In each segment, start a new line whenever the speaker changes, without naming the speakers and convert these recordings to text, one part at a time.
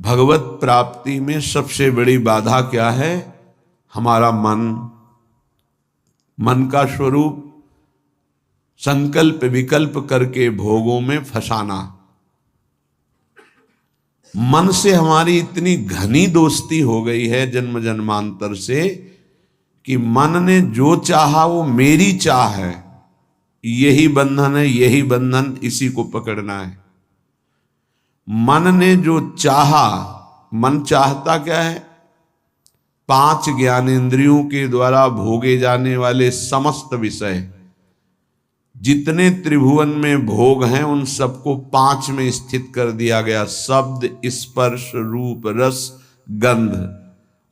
भगवत प्राप्ति में सबसे बड़ी बाधा क्या है? हमारा मन। मन का स्वरूप संकल्प विकल्प करके भोगों में फंसाना। मन से हमारी इतनी घनी दोस्ती हो गई है जन्म जन्मांतर से कि मन ने जो चाहा वो मेरी चाह है, यही बंधन है, यही बंधन, इसी को पकड़ना है। मन ने जो चाहा, मन चाहता क्या है? 5 ज्ञानेंद्रियों के द्वारा भोगे जाने वाले समस्त विषय, जितने त्रिभुवन में भोग हैं उन सबको 5 में स्थित कर दिया गया। शब्द, स्पर्श, रूप, रस, गंध,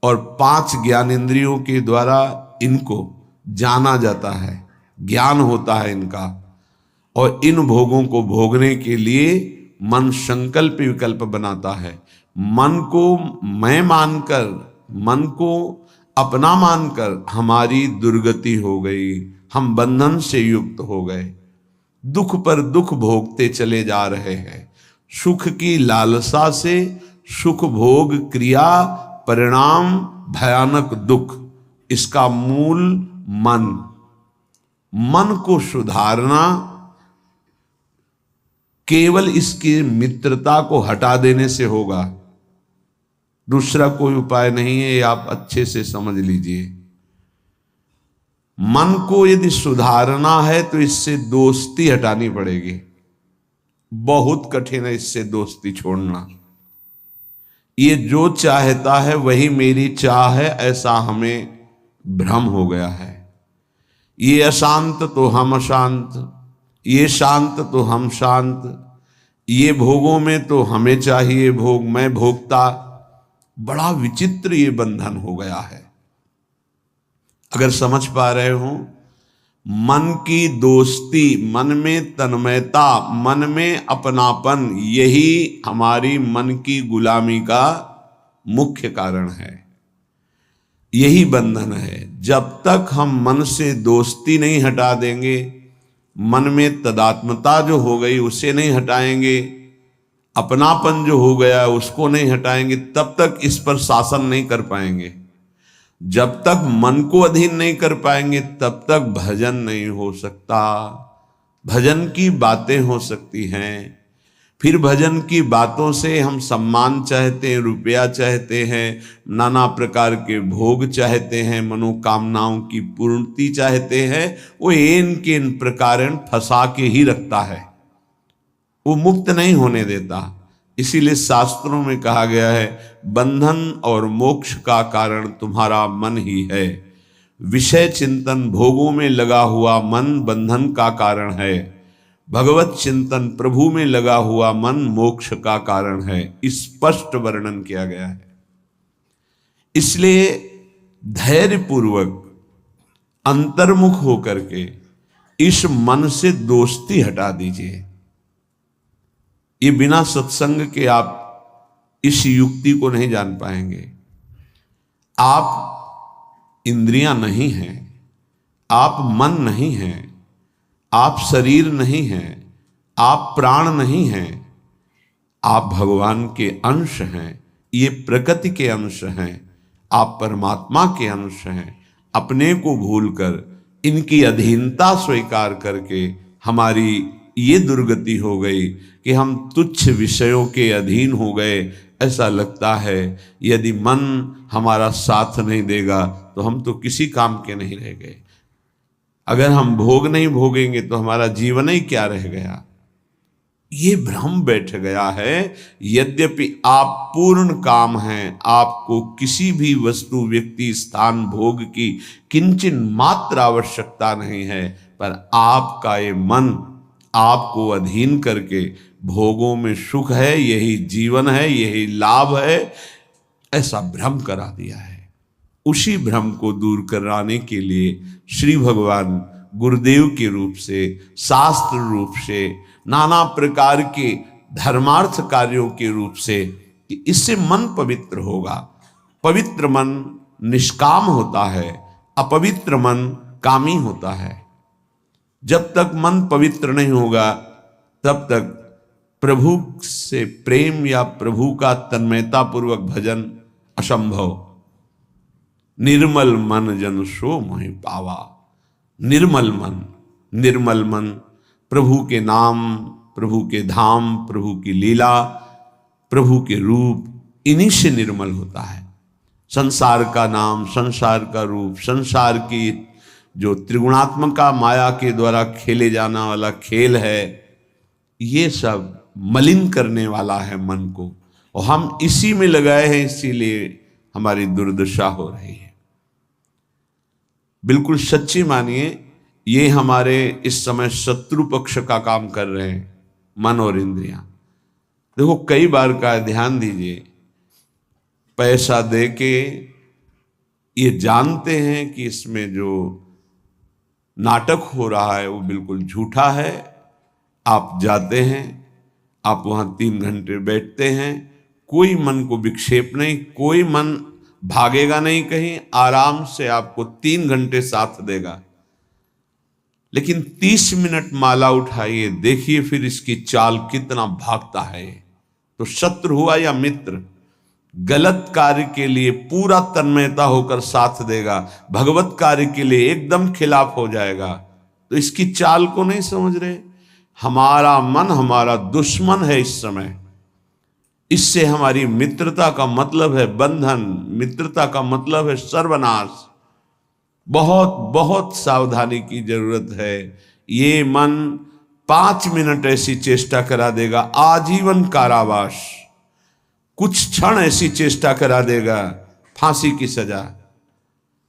और 5 ज्ञानेंद्रियों के द्वारा इनको जाना जाता है, ज्ञान होता है इनका। और इन भोगों को भोगने के लिए मन संकल्प विकल्प बनाता है। मन को मैं मानकर, मन को अपना मानकर हमारी दुर्गति हो गई, हम बंधन से युक्त हो गए, दुख पर दुख भोगते चले जा रहे हैं। सुख की लालसा से सुख भोग क्रिया परिणाम भयानक दुख, इसका मूल मन। मन को सुधारना केवल इसकी मित्रता को हटा देने से होगा, दूसरा कोई उपाय नहीं है। ये आप अच्छे से समझ लीजिए। मन को यदि सुधारना है तो इससे दोस्ती हटानी पड़ेगी। बहुत कठिन है इससे दोस्ती छोड़ना। ये जो चाहता है वही मेरी चाह है, ऐसा हमें भ्रम हो गया है। ये अशांत तो हम अशांत, ये शांत तो हम शांत, ये भोगों में तो हमें चाहिए भोग, मैं भोगता। बड़ा विचित्र ये बंधन हो गया है। अगर समझ पा रहे हो, मन की दोस्ती, मन में तन्मयता, मन में अपनापन, यही हमारी मन की गुलामी का मुख्य कारण है, यही बंधन है। जब तक हम मन से दोस्ती नहीं हटा देंगे, मन में तदात्मता जो हो गई उसे नहीं हटाएंगे, अपनापन जो हो गया उसको नहीं हटाएंगे, तब तक इस पर शासन नहीं कर पाएंगे। जब तक मन को अधीन नहीं कर पाएंगे तब तक भजन नहीं हो सकता। भजन की बातें हो सकती हैं, फिर भजन की बातों से हम सम्मान चाहते हैं, रुपया चाहते हैं, नाना प्रकार के भोग चाहते हैं, मनोकामनाओं की पूर्ति चाहते हैं। वो इन के इन प्रकार फंसा के ही रखता है, वो मुक्त नहीं होने देता। इसीलिए शास्त्रों में कहा गया है, बंधन और मोक्ष का कारण तुम्हारा मन ही है। विषय चिंतन भोगों में लगा हुआ मन बंधन का कारण है, भगवत चिंतन प्रभु में लगा हुआ मन मोक्ष का कारण है। स्पष्ट वर्णन किया गया है। इसलिए धैर्यपूर्वक अंतर्मुख होकर के इस मन से दोस्ती हटा दीजिए। ये बिना सत्संग के आप इस युक्ति को नहीं जान पाएंगे। आप इंद्रियां नहीं हैं, आप मन नहीं हैं, आप शरीर नहीं हैं, आप प्राण नहीं हैं, आप भगवान के अंश हैं, ये प्रकृति के अंश हैं, आप परमात्मा के अंश हैं। अपने को भूलकर इनकी अधीनता स्वीकार करके हमारी ये दुर्गति हो गई कि हम तुच्छ विषयों के अधीन हो गए। ऐसा लगता है यदि मन हमारा साथ नहीं देगा तो हम तो किसी काम के नहीं रह गए। अगर हम भोग नहीं भोगेंगे तो हमारा जीवन ही क्या रह गया। ये भ्रम बैठ गया है। यद्यपि आप पूर्ण काम हैं, आपको किसी भी वस्तु व्यक्ति स्थान भोग की किंचन मात्र आवश्यकता नहीं है, पर आपका ये मन आपको अधीन करके भोगों में सुख है, यही जीवन है, यही लाभ है, ऐसा भ्रम करा दिया है। उसी भ्रम को दूर कराने के लिए श्री भगवान गुरुदेव के रूप से, शास्त्र रूप से, नाना प्रकार के धर्मार्थ कार्यों के रूप से, कि इससे मन पवित्र होगा। पवित्र मन निष्काम होता है, अपवित्र मन कामी होता है। जब तक मन पवित्र नहीं होगा तब तक प्रभु से प्रेम या प्रभु का तन्मयता पूर्वक भजन असंभव। निर्मल मन जन सो मोहि पावा। निर्मल मन, निर्मल मन प्रभु के नाम, प्रभु के धाम, प्रभु की लीला, प्रभु के रूप, इन्हीं से निर्मल होता है। संसार का नाम, संसार का रूप, संसार की जो त्रिगुणात्मका माया के द्वारा खेले जाना वाला खेल है, ये सब मलिन करने वाला है मन को, और हम इसी में लगाए हैं, इसीलिए हमारी दुर्दशा हो रही है। बिल्कुल सच्ची मानिए, ये हमारे इस समय शत्रु पक्ष का काम कर रहे हैं, मन और इंद्रियां। देखो, कई बार का ध्यान दीजिए, पैसा दे के ये जानते हैं कि इसमें जो नाटक हो रहा है वो बिल्कुल झूठा है। आप जाते हैं, आप वहां 3 घंटे बैठते हैं, कोई मन को विक्षेप नहीं, कोई मन भागेगा नहीं कहीं, आराम से आपको 3 घंटे साथ देगा। लेकिन 30 मिनट माला उठाइए, देखिए फिर इसकी चाल कितना भागता है। तो शत्रु हुआ या मित्र, गलत कार्य के लिए पूरा तन्मयता होकर साथ देगा, भगवत कार्य के लिए एकदम खिलाफ हो जाएगा। तो इसकी चाल को नहीं समझ रहे। हमारा मन हमारा दुश्मन है इस समय। इससे हमारी मित्रता का मतलब है बंधन, मित्रता का मतलब है सर्वनाश। बहुत बहुत सावधानी की जरूरत है। ये मन 5 मिनट ऐसी चेष्टा करा देगा, आजीवन कारावास। कुछ क्षण ऐसी चेष्टा करा देगा, फांसी की सजा।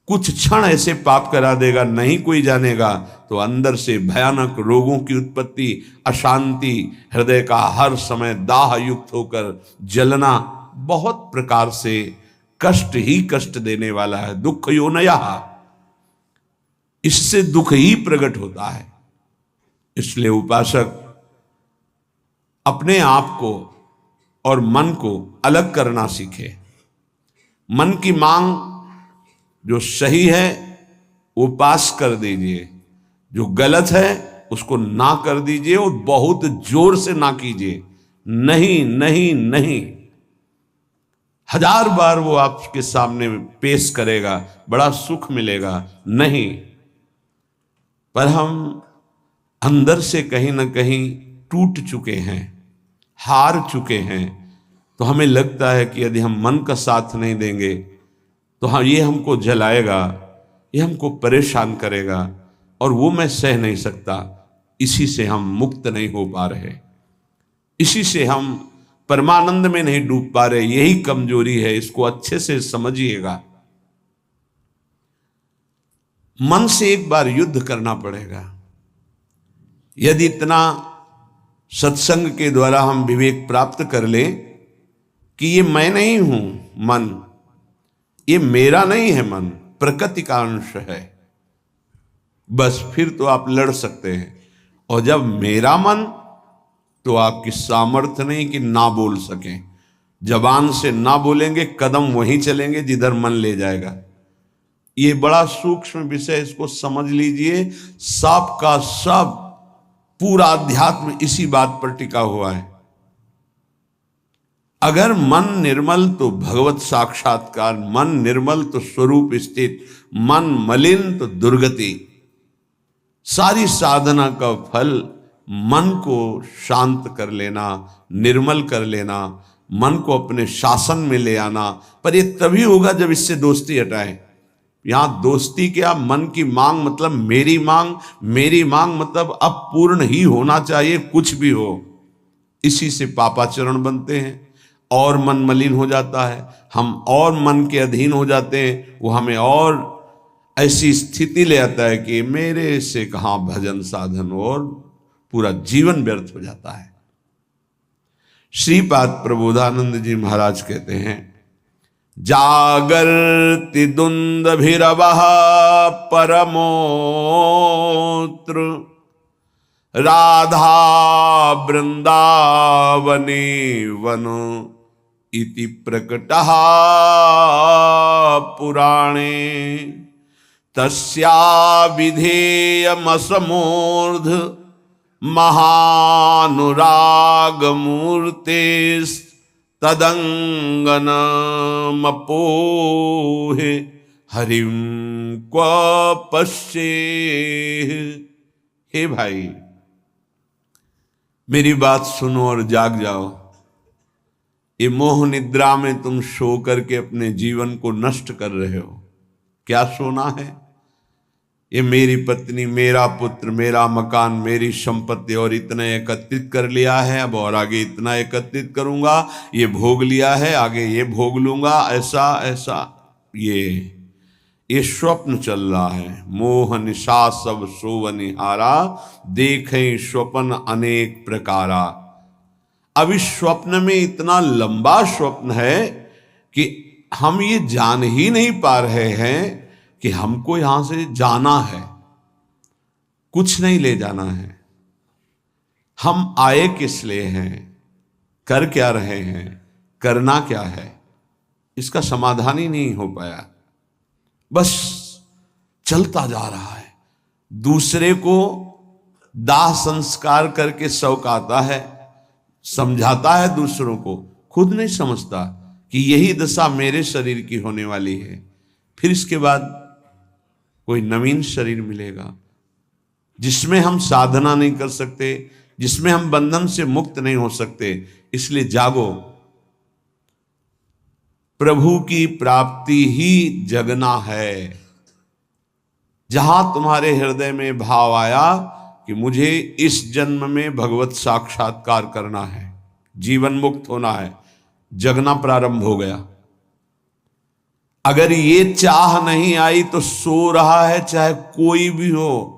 कुछ क्षण ऐसे पाप करा देगा, नहीं कोई जानेगा, तो अंदर से भयानक रोगों की उत्पत्ति, अशांति, हृदय का हर समय दाह युक्त होकर जलना, बहुत प्रकार से कष्ट ही कष्ट देने वाला है। दुख योनयः, इससे दुख ही प्रकट होता है। इसलिए उपासक अपने आप को और मन को अलग करना सीखे। मन की मांग जो सही है वो पास कर दीजिए, जो गलत है उसको ना कर दीजिए, और बहुत जोर से ना कीजिए। नहीं नहीं नहीं, 1000 बार वो आपके सामने पेश करेगा, बड़ा सुख मिलेगा। नहीं, पर हम अंदर से कहीं ना कहीं टूट चुके हैं, हार चुके हैं। तो हमें लगता है कि यदि हम मन का साथ नहीं देंगे तो हाँ, ये हमको जलाएगा, ये हमको परेशान करेगा, और वो मैं सह नहीं सकता। इसी से हम मुक्त नहीं हो पा रहे, इसी से हम परमानंद में नहीं डूब पा रहे। यही कमजोरी है, इसको अच्छे से समझिएगा। मन से एक बार युद्ध करना पड़ेगा। यदि इतना सत्संग के द्वारा हम विवेक प्राप्त कर लें कि ये मैं नहीं हूं, मन ये मेरा नहीं है, मन प्रकृति का अंश है, बस फिर तो आप लड़ सकते हैं। और जब मेरा मन, तो आपकी सामर्थ्य नहीं कि ना बोल सकें। जबान से ना बोलेंगे, कदम वहीं चलेंगे जिधर मन ले जाएगा। ये बड़ा सूक्ष्म विषय, इसको समझ लीजिए। सब का सब पूरा अध्यात्म इसी बात पर टिका हुआ है। अगर मन निर्मल तो भगवत साक्षात्कार, मन निर्मल तो स्वरूप स्थित, मन मलिन तो दुर्गति। सारी साधना का फल मन को शांत कर लेना, निर्मल कर लेना, मन को अपने शासन में ले आना। पर ये तभी होगा जब इससे दोस्ती हटाएं। यहां दोस्ती क्या, मन की मांग मतलब मेरी मांग, मेरी मांग मतलब अब पूर्ण ही होना चाहिए, कुछ भी हो। इसी से पापाचरण बनते हैं और मन मलिन हो जाता है, हम और मन के अधीन हो जाते हैं। वो हमें और ऐसी स्थिति ले आता है कि मेरे से कहां भजन साधन, और पूरा जीवन व्यर्थ हो जाता है। श्रीपाद प्रबोधानंद जी महाराज कहते हैं, जागर्ति दुंदभिरवः परमोत्र राधा वृंदावने वनो इति प्रकटः पुराणे तस्या विधेयमसमूर्ध महानुराग मूर्ते तदंगनमपोहे हरिम क्व पश्ये। हे भाई, मेरी बात सुनो और जाग जाओ। ये मोह निद्रा में तुम सो करके अपने जीवन को नष्ट कर रहे हो। क्या सोना है? ये मेरी पत्नी, मेरा पुत्र, मेरा मकान, मेरी संपत्ति और इतना एकत्रित कर लिया है, अब और आगे इतना एकत्रित करूंगा, ये भोग लिया है, आगे ये भोग लूंगा, ऐसा ऐसा। ये स्वप्न चल रहा है। मोह निशा सब सोवनिहारा, देखें स्वप्न अनेक प्रकारा। अब इस स्वप्न में इतना लंबा स्वप्न है कि हम ये जान ही नहीं पा रहे हैं कि हमको यहां से जाना है, कुछ नहीं ले जाना है। हम आए किस लिए हैं, कर क्या रहे हैं, करना क्या है, इसका समाधान ही नहीं हो पाया। बस चलता जा रहा है। दूसरे को दाह संस्कार करके शौकाता है, समझाता है दूसरों को, खुद नहीं समझता कि यही दशा मेरे शरीर की होने वाली है। फिर इसके बाद कोई नवीन शरीर मिलेगा जिसमें हम साधना नहीं कर सकते, जिसमें हम बंधन से मुक्त नहीं हो सकते। इसलिए जागो, प्रभु की प्राप्ति ही जगना है। जहां तुम्हारे हृदय में भाव आया कि मुझे इस जन्म में भगवत साक्षात्कार करना है, जीवन मुक्त होना है, जगना प्रारंभ हो गया। अगर ये चाह नहीं आई तो सो रहा है, चाहे कोई भी हो।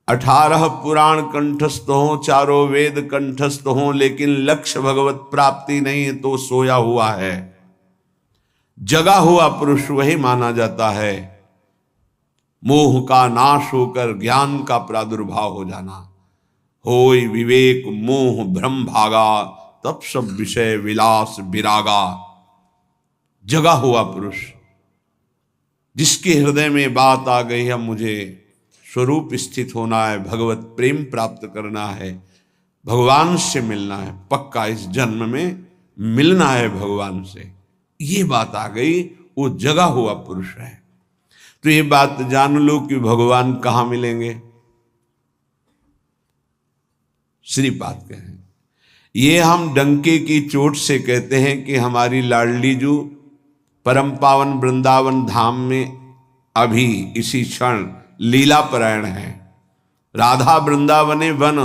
18 पुराण कंठस्थ हो, चारों वेद कंठस्थ हो, लेकिन लक्ष्य भगवत प्राप्ति नहीं है तो सोया हुआ है। जगा हुआ पुरुष वही माना जाता है। मोह का नाश होकर ज्ञान का प्रादुर्भाव हो जाना। होय विवेक मोह भ्रम भागा, तब सब विषय विलास विरागा। जगा हुआ पुरुष जिसके हृदय में बात आ गई है, मुझे स्वरूप स्थित होना है, भगवत प्रेम प्राप्त करना है, भगवान से मिलना है, पक्का इस जन्म में मिलना है भगवान से, ये बात आ गई, वो जगा हुआ पुरुष है। तो ये बात जान लो कि भगवान कहां मिलेंगे। श्रीपाद कहें, ये हम डंके की चोट से कहते हैं कि हमारी लाडली जू परम पावन वृंदावन धाम में अभी इसी क्षण लीला परायण है। राधा वृंदावने वन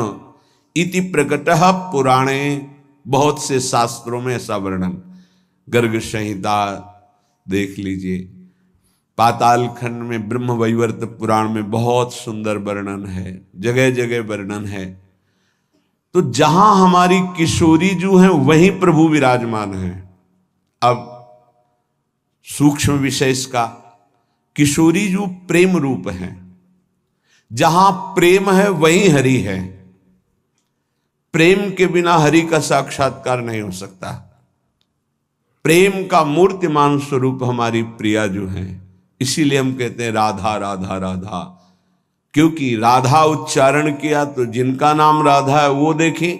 इति प्रकटः पुराणे, बहुत से शास्त्रों में ऐसा वर्णन, गर्ग संहिता देख लीजिए, पाताल खंड में ब्रह्म वैवर्त पुराण में बहुत सुंदर वर्णन है, जगह जगह वर्णन है। तो जहां हमारी किशोरी जो है वहीं प्रभु विराजमान है। अब सूक्ष्म विषय इसका, किशोरी जो प्रेम रूप है, जहां प्रेम है वहीं हरि है। प्रेम के बिना हरि का साक्षात्कार नहीं हो सकता। प्रेम का मूर्तिमान स्वरूप हमारी प्रिया जो है, इसीलिए हम कहते हैं राधा राधा राधा, क्योंकि राधा उच्चारण किया तो जिनका नाम राधा है वो देखे,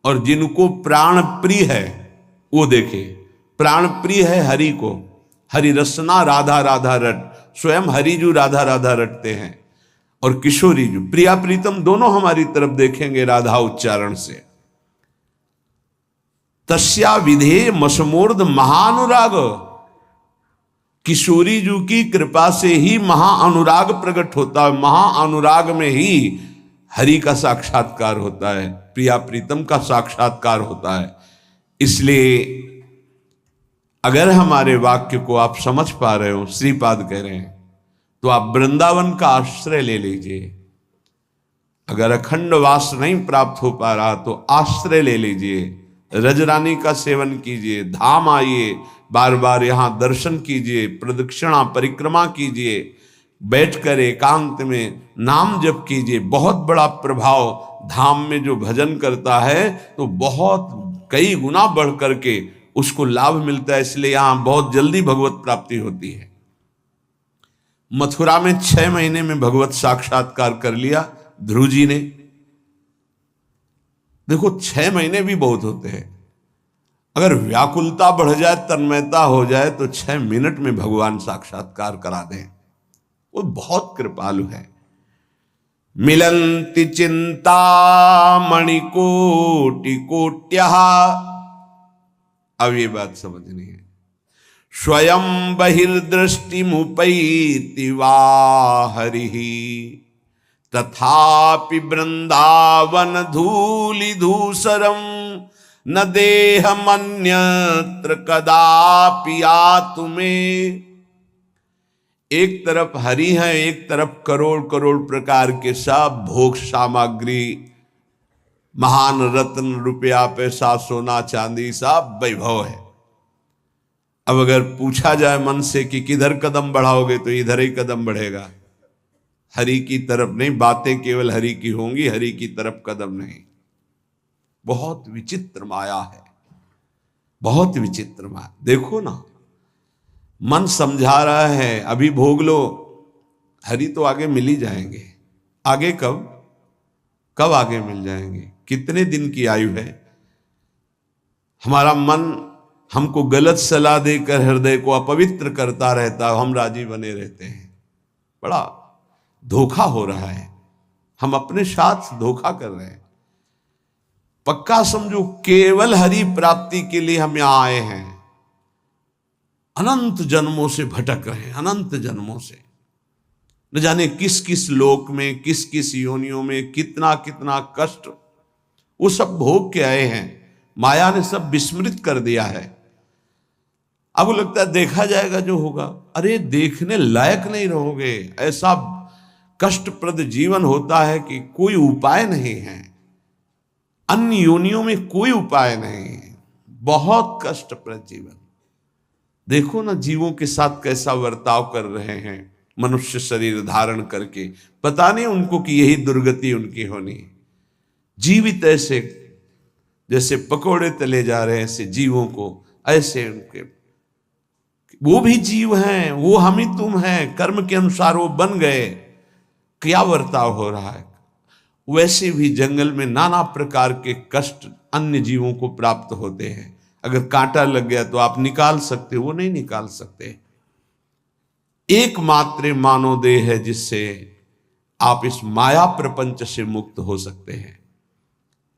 और जिनको प्राण प्रिय है वो देखे। प्राण प्रिय है हरि को, हरि रसना राधा राधा रट, स्वयं हरि जो राधा राधा रटते हैं, और किशोरी जो प्रिया प्रीतम दोनों हमारी तरफ देखेंगे राधा उच्चारण से। तस्या विधेय मसमूर्ध महानुराग, किशोरी जू की कृपा से ही महाअनुराग प्रकट होता है। महाअनुराग में ही हरि का साक्षात्कार होता है, प्रिया प्रीतम का साक्षात्कार होता है। इसलिए अगर हमारे वाक्य को आप समझ पा रहे हो, श्रीपाद कह रहे हैं, तो आप वृंदावन का आश्रय ले लीजिए। अगर अखंड वास नहीं प्राप्त हो पा रहा तो आश्रय ले लीजिए, रजरानी का सेवन कीजिए, धाम आइए, बार बार यहाँ दर्शन कीजिए, प्रदक्षिणा परिक्रमा कीजिए, बैठकर एकांत में नाम जप कीजिए। बहुत बड़ा प्रभाव धाम में जो भजन करता है तो बहुत कई गुना बढ़ करके उसको लाभ मिलता है। इसलिए यहाँ बहुत जल्दी भगवत प्राप्ति होती है। मथुरा में 6 महीने में भगवत साक्षात्कार कर लिया ध्रुव जी ने, देखो 6 महीने भी बहुत होते हैं। अगर व्याकुलता बढ़ जाए, तन्मयता हो जाए, तो 6 मिनट में भगवान साक्षात्कार करा दें। वो बहुत कृपालु है। मिलन्ति चिंता मणिकोटि कोट्यः, अब ये बात समझनी है। स्वयं बहिर्दृष्टि मुपैति वा हरिः, तथापि वृंदावन धूलि धूसरम न देहमन्यत्र कदापि आतुमे। एक तरफ हरि है, एक तरफ करोड़ करोड़ प्रकार के सब भोग सामग्री, महान रत्न, रुपया, पैसा, सोना, चांदी, सब वैभव है। अब अगर पूछा जाए मन से कि किधर कदम बढ़ाओगे, तो इधर ही कदम बढ़ेगा, हरि की तरफ नहीं। बातें केवल हरि की होंगी, हरि की तरफ कदम नहीं। बहुत विचित्र माया है, बहुत विचित्र माया। देखो ना, मन समझा रहा है अभी भोग लो, हरि तो आगे मिल ही जाएंगे। आगे कब कब आगे मिल जाएंगे? कितने दिन की आयु है? हमारा मन हमको गलत सलाह देकर हृदय को अपवित्र करता रहता है, हम राजी बने रहते हैं। बड़ा धोखा हो रहा है, हम अपने साथ धोखा कर रहे हैं। पक्का समझो, केवल हरि प्राप्ति के लिए हम यहां आए हैं। अनंत जन्मों से भटक रहे हैं, अनंत जन्मों से, न जाने किस किस लोक में, किस किस योनियों में कितना कितना कष्ट वो सब भोग के आए हैं। माया ने सब विस्मृत कर दिया है। अब लगता है देखा जाएगा जो होगा। अरे देखने लायक नहीं रहोगे। ऐसा कष्टप्रद जीवन होता है कि कोई उपाय नहीं है। अन्य योनियों में कोई उपाय नहीं है। बहुत कष्टप्रद जीवन। देखो ना, जीवों के साथ कैसा बर्ताव कर रहे हैं मनुष्य शरीर धारण करके। पता नहीं उनको कि यही दुर्गति उनकी होनी है। जीवित ऐसे जैसे पकोड़े तले जा रहे हैं, ऐसे जीवों को, ऐसे उनके, वो भी जीव हैं, वो हम ही तुम हैं, कर्म के अनुसार वो बन गए। क्या बर्ताव हो रहा है? वैसे भी जंगल में नाना प्रकार के कष्ट अन्य जीवों को प्राप्त होते हैं। अगर कांटा लग गया तो आप निकाल सकते, वो नहीं निकाल सकते। एकमात्र मानव देह है जिससे आप इस माया प्रपंच से मुक्त हो सकते हैं।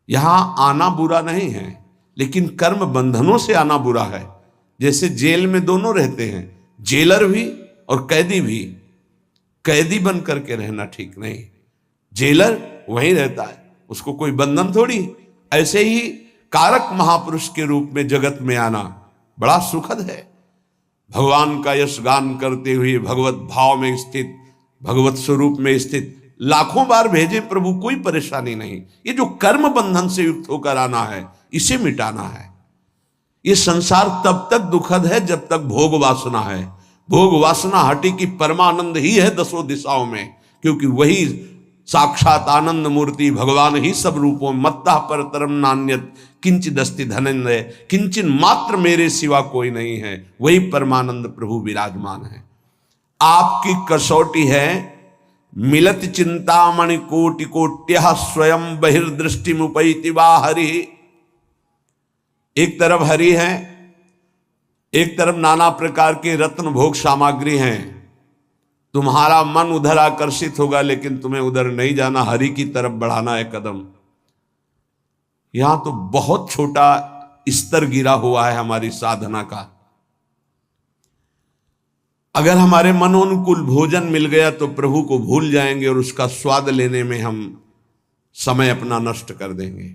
यहां आना बुरा नहीं है, लेकिन कर्म बंधनों से आना बुरा है। जैसे जेल में दोनों रहते हैं, जेलर भी और कैदी भी। कैदी बन करके रहना ठीक नहीं, जेलर वहीं रहता है, उसको कोई बंधन थोड़ी। ऐसे ही कारक महापुरुष के रूप में जगत में आना बड़ा सुखद है। भगवान का यश गान करते हुए भगवत भाव में स्थित, भगवत स्वरूप में स्थित लाखों बार भेजे प्रभु, कोई परेशानी नहीं। ये जो कर्म बंधन से युक्त होकर आना है, इसे मिटाना है। ये संसार तब तक दुखद है जब तक भोग वासना है। भोग वासना हटी की परमानंद ही है दसों दिशाओं में, क्योंकि वही साक्षात आनंद मूर्ति भगवान ही सब रूपों मत्ता पर तरम नान्यत किंचिदस्ति धनंजय, किंचन मात्र मेरे सिवा कोई नहीं है। वही परमानंद प्रभु विराजमान है। आपकी कसौटी है मिलत चिंतामणि कोटि कोट्यः स्वयं बहिर्दृष्टि मुपैति वा हरि। एक तरफ हरि है, एक तरफ नाना प्रकार के रत्न भोग सामग्री हैं। तुम्हारा मन उधर आकर्षित होगा, लेकिन तुम्हें उधर नहीं जाना, हरि की तरफ बढ़ाना है कदम। यहां तो बहुत छोटा स्तर गिरा हुआ है हमारी साधना का। अगर हमारे मनोनुकूल भोजन मिल गया तो प्रभु को भूल जाएंगे और उसका स्वाद लेने में हम समय अपना नष्ट कर देंगे।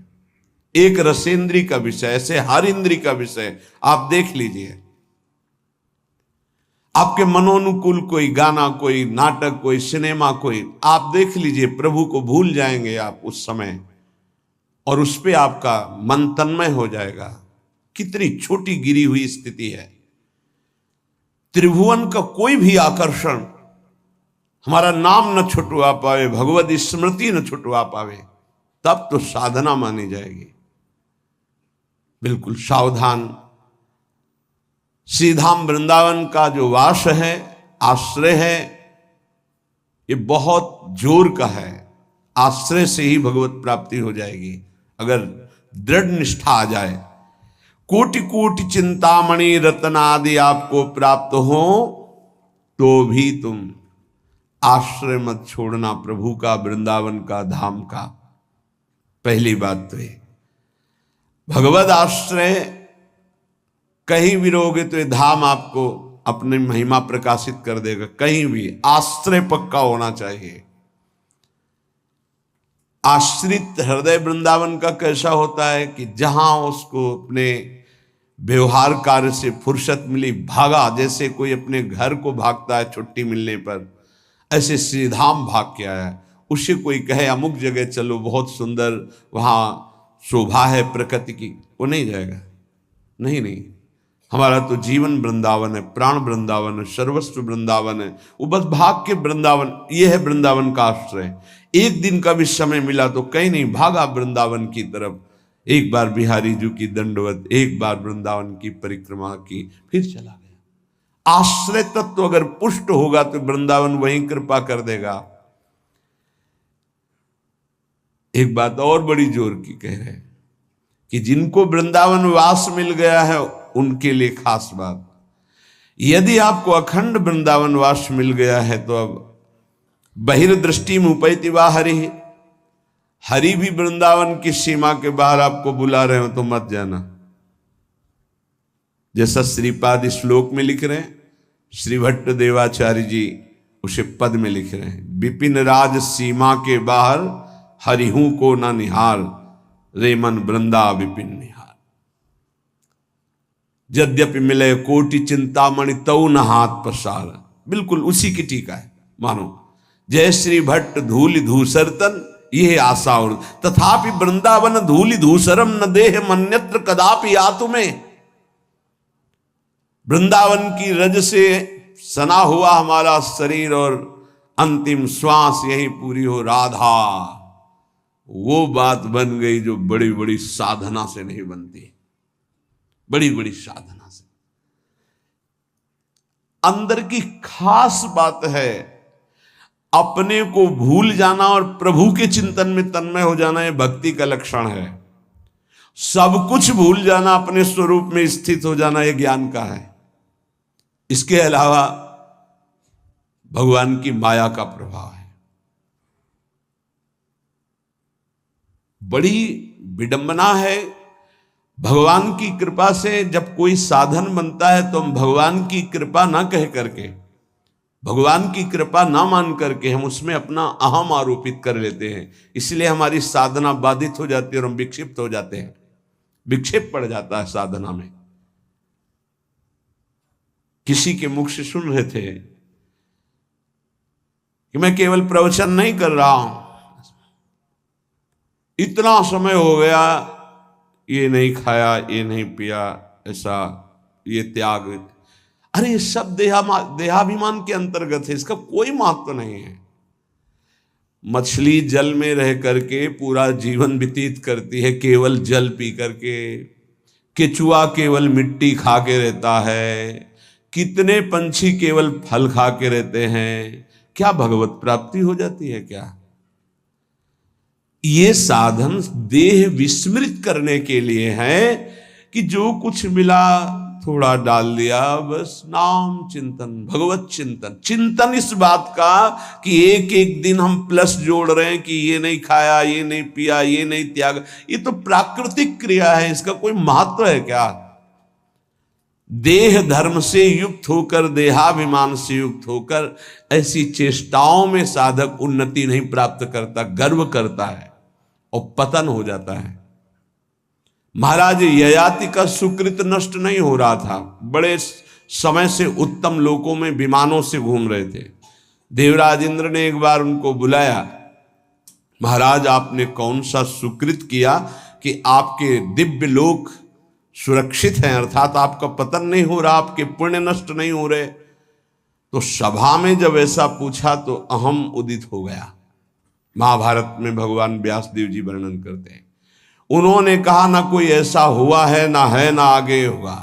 एक रसेंद्री का विषय, ऐसे हर इंद्री का विषय आप देख लीजिए। आपके मनोनुकूल कोई गाना, कोई नाटक, कोई सिनेमा, कोई आप देख लीजिए, प्रभु को भूल जाएंगे आप उस समय, और उस पे आपका मन तन्मय हो जाएगा। कितनी छोटी गिरी हुई स्थिति है। त्रिभुवन का कोई भी आकर्षण हमारा नाम न छुटवा पावे, भगवत स्मृति न छुटवा पावे, तब तो साधना मानी जाएगी। बिल्कुल सावधान। श्रीधाम वृंदावन का जो वास है, आश्रय है, ये बहुत जोर का है। आश्रय से ही भगवत प्राप्ति हो जाएगी। अगर दृढ़ निष्ठा आ जाए, कोटि कोटि चिंतामणि रत्न आदि आपको प्राप्त हो तो भी तुम आश्रय मत छोड़ना प्रभु का, वृंदावन का, धाम का। पहली बात तो ये भगवद आश्रय कहीं भी रहोगे तो ये धाम आपको अपनी महिमा प्रकाशित कर देगा। कहीं भी आश्रय पक्का होना चाहिए। आश्रित हृदय वृंदावन का कैसा होता है कि जहां उसको अपने व्यवहार कार्य से फुर्सत मिली भागा, जैसे कोई अपने घर को भागता है छुट्टी मिलने पर, ऐसे श्रीधाम भाग के आया। उसे कोई कहे अमुक जगह चलो बहुत सुंदर वहां शोभा है प्रकृति की, वो नहीं जाएगा। नहीं, हमारा तो जीवन वृंदावन है, प्राण वृंदावन है, सर्वस्व वृंदावन है। वो बस भाग के वृंदावन, ये है वृंदावन का आश्रय। एक दिन का भी समय मिला तो कहीं नहीं, भागा वृंदावन की तरफ। एक बार बिहारी जी की दंडवत, एक बार वृंदावन की परिक्रमा की, फिर चला गया। आश्रय तत्व अगर पुष्ट होगा तो वृंदावन वहीं कृपा कर देगा। एक बात और बड़ी जोर की कह रहे हैं कि जिनको वृंदावन वास मिल गया है उनके लिए खास बात, यदि आपको अखंड वृंदावन वास मिल गया है तो अब बहिर्दृष्टि मुपैति वा हरि, हरि भी वृंदावन की सीमा के बाहर आपको बुला रहे हो तो मत जाना। जैसा श्रीपाद श्लोक में लिख रहे हैं, श्री भट्ट देवाचार्य जी उसे पद में लिख रहे हैं, विपिन राज सीमा के बाहर हरिहू को न निहार, रे मन वृंदा विपिन निहार। यद्यपि मिले कोटि चिंतामणि तऊ न हाथ पसार, बिल्कुल उसी की टीका है मानो। जय श्री भट्ट धूलि धूसरतन यह आशा और, तथापि वृंदावन धूलि धूसरम न देह मन्यत्र कदापि आतु में। वृंदावन की रज से सना हुआ हमारा शरीर और अंतिम श्वास यही पूरी हो राधा, वो बात बन गई जो बड़ी बड़ी साधना से नहीं बनती, बड़ी बड़ी साधना से। अंदर की खास बात है अपने को भूल जाना और प्रभु के चिंतन में तन्मय हो जाना, यह भक्ति का लक्षण है। सब कुछ भूल जाना, अपने स्वरूप में स्थित हो जाना, यह ज्ञान का है। इसके अलावा भगवान की माया का प्रभाव है। बड़ी विडंबना है, भगवान की कृपा से जब कोई साधन बनता है तो हम भगवान की कृपा ना कह करके, भगवान की कृपा ना मान करके हम उसमें अपना अहम आरोपित कर लेते हैं। इसलिए हमारी साधना बाधित हो जाती है और हम विक्षिप्त हो जाते हैं, विक्षेप पड़ जाता है साधना में। किसी के मुख से सुन रहे थे कि मैं केवल प्रवचन नहीं कर रहा हूं, इतना समय हो गया ये नहीं खाया, ये नहीं पिया, ऐसा ये त्याग। अरे ये सब देहाभिमान के अंतर्गत है, इसका कोई महत्व नहीं है। मछली जल में रह करके पूरा जीवन व्यतीत करती है केवल जल पी करके, केचुआ केवल मिट्टी खा के रहता है, कितने पंछी केवल फल खा के रहते हैं। क्या भगवत प्राप्ति हो जाती है क्या? ये साधन देह विस्मृत करने के लिए है कि जो कुछ मिला थोड़ा डाल दिया, बस नाम चिंतन, भगवत चिंतन। चिंतन इस बात का कि एक एक दिन हम प्लस जोड़ रहे हैं कि ये नहीं खाया, ये नहीं पिया, ये नहीं त्याग, ये तो प्राकृतिक क्रिया है, इसका कोई महत्व है क्या? देह धर्म से युक्त होकर, देहाभिमान से युक्त होकर ऐसी चेष्टाओं में साधक उन्नति नहीं प्राप्त करता, गर्व करता है और पतन हो जाता है। महाराज ययाति का सुकृत नष्ट नहीं हो रहा था, बड़े समय से उत्तम लोकों में विमानों से घूम रहे थे। देवराज इंद्र ने एक बार उनको बुलाया, महाराज आपने कौन सा सुकृत किया कि आपके दिव्य लोक सुरक्षित हैं, अर्थात आपका पतन नहीं हो रहा, आपके पुण्य नष्ट नहीं हो रहे। तो सभा में जब ऐसा पूछा तो अहम उदित हो गया। महाभारत में भगवान व्यासदेव जी वर्णन करते हैं, उन्होंने कहा ना कोई ऐसा हुआ है, ना है, ना आगे होगा।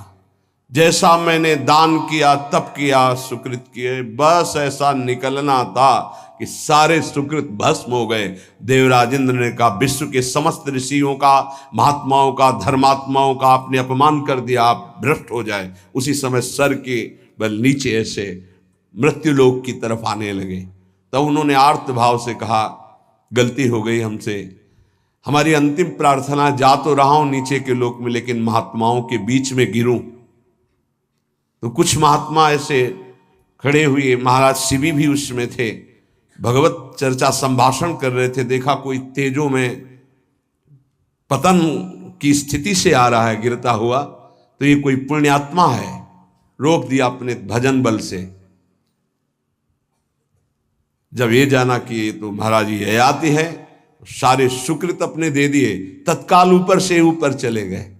जैसा मैंने दान किया तप किया सुकृत किए, बस ऐसा निकलना था कि सारे सुकृत भस्म हो गए। देवराज इंद्र ने कहा विश्व के समस्त ऋषियों का, महात्माओं का, धर्मात्माओं का आपने अपमान कर दिया, आप भ्रष्ट हो जाए। उसी समय सर के बल नीचे ऐसे मृत्युलोक की तरफ आने लगे। तब उन्होंने आर्त भाव से कहा गलती हो गई हमसे, हमारी अंतिम प्रार्थना, जा तो रहा हूं नीचे के लोक में लेकिन महात्माओं के बीच में गिरूं। तो कुछ महात्मा ऐसे खड़े हुए, महाराज शिवी भी उसमें थे, भगवत चर्चा संभाषण कर रहे थे। देखा कोई तेजों में पतन की स्थिति से आ रहा है गिरता हुआ, तो ये कोई पुण्यात्मा है, रोक दिया अपने भजन बल से। जब ये जाना कि तो महाराज ये आती है, सारे सुकृत अपने दे दिए, तत्काल ऊपर से ऊपर चले गए।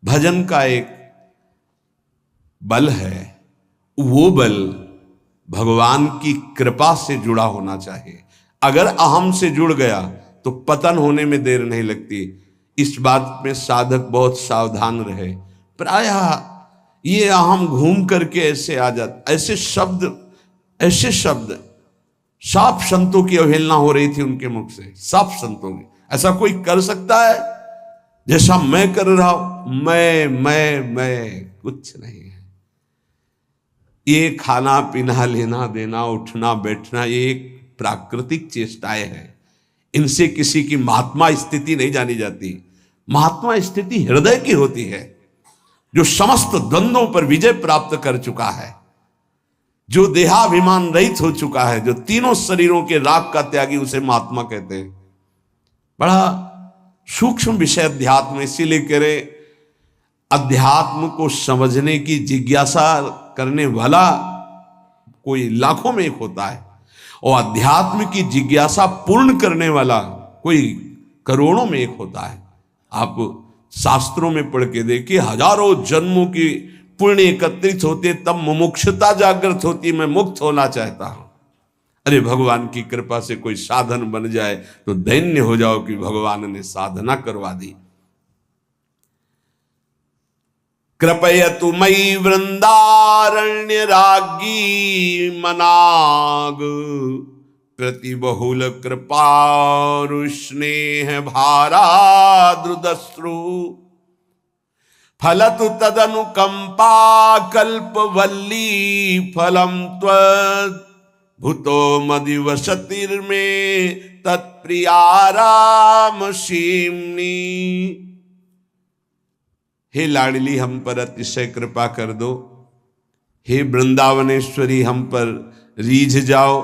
भजन का एक बल है, वो बल भगवान की कृपा से जुड़ा होना चाहिए। अगर अहम से जुड़ गया तो पतन होने में देर नहीं लगती। इस बात में साधक बहुत सावधान रहे। प्रायः ये अहम घूम करके ऐसे आ जाता, ऐसे शब्द साफ संतों की अवहेलना हो रही थी उनके मुख से, साफ संतों की। ऐसा कोई कर सकता है जैसा मैं कर रहा हूं? मैं कुछ नहीं है। ये खाना पीना, लेना देना, उठना बैठना, ये एक प्राकृतिक चेष्टाएं हैं। इनसे किसी की महात्मा स्थिति नहीं जानी जाती। महात्मा स्थिति हृदय की होती है, जो समस्त द्वंद्वों पर विजय प्राप्त कर चुका है, जो देहाभिमान रहित हो चुका है, जो तीनों शरीरों के राग का त्यागी, उसे महात्मा कहते हैं। बड़ा सूक्ष्म विषय अध्यात्म, इसीलिए कह रहे अध्यात्म को समझने की जिज्ञासा करने वाला कोई लाखों में एक होता है, और अध्यात्म की जिज्ञासा पूर्ण करने वाला कोई करोड़ों में एक होता है। आप शास्त्रों में पढ़ के देखिए, हजारों जन्मों की पुण्य एकत्रित होते तब मुमुक्षुता जागृत होती, मैं मुक्त होना चाहता हूं। अरे भगवान की कृपा से कोई साधन बन जाए तो दैन्य हो जाओ कि भगवान ने साधना करवा दी। कृपयतु मयि वृंदारण्य राज्ञी मनाग, प्रति बहुल कृपारु स्नेह भाराद्रुदश्रु, फलतु तदनुकंपा कल्पवल्ली, फलम त्वत् भूतो मदिवसतिर्मे तत्प्रियाराम सीमनी। हे लाडली हम पर अतिशय कृपा कर दो, हे वृंदावनेश्वरी हम पर रीझ जाओ,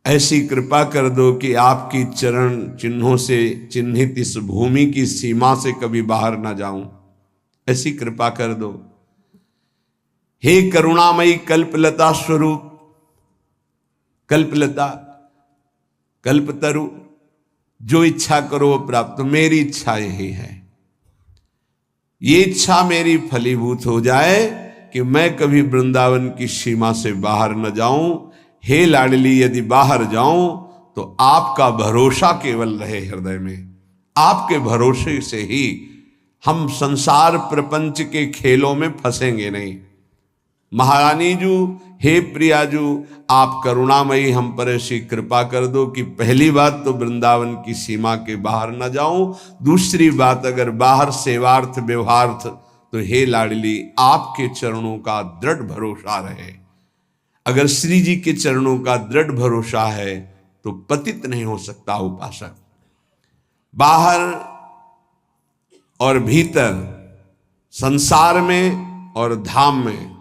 ऐसी कृपा कर दो कि आपकी चरण चिन्हों से चिन्हित इस भूमि की सीमा से कभी बाहर ना जाऊं, ऐसी कृपा कर दो। हे करुणामयी कल्पलता स्वरूप, कल्पलता कल्पतरु, जो इच्छा करो वो प्राप्त। मेरी इच्छा यही है, ये इच्छा मेरी फलीभूत हो जाए कि मैं कभी वृंदावन की सीमा से बाहर न जाऊं। हे लाडली, यदि बाहर जाऊं तो आपका भरोसा केवल रहे हृदय में। आपके भरोसे से ही हम संसार प्रपंच के खेलों में फंसेंगे नहीं। महारानी जू, हे प्रिया जू, आप करुणामयी हम पर ऐसी कृपा कर दो कि पहली बात तो वृंदावन की सीमा के बाहर न जाऊं, दूसरी बात अगर बाहर सेवार्थ व्यवहार्थ तो हे लाडली आपके चरणों का दृढ़ भरोसा रहे। अगर श्री जी के चरणों का दृढ़ भरोसा है तो पतित नहीं हो सकता उपासक। बाहर और भीतर, संसार में और धाम में,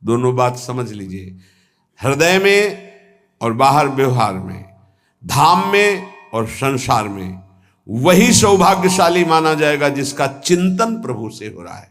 दोनों बात समझ लीजिए। हृदय में और बाहर व्यवहार में, धाम में और संसार में, वही सौभाग्यशाली माना जाएगा जिसका चिंतन प्रभु से हो रहा है।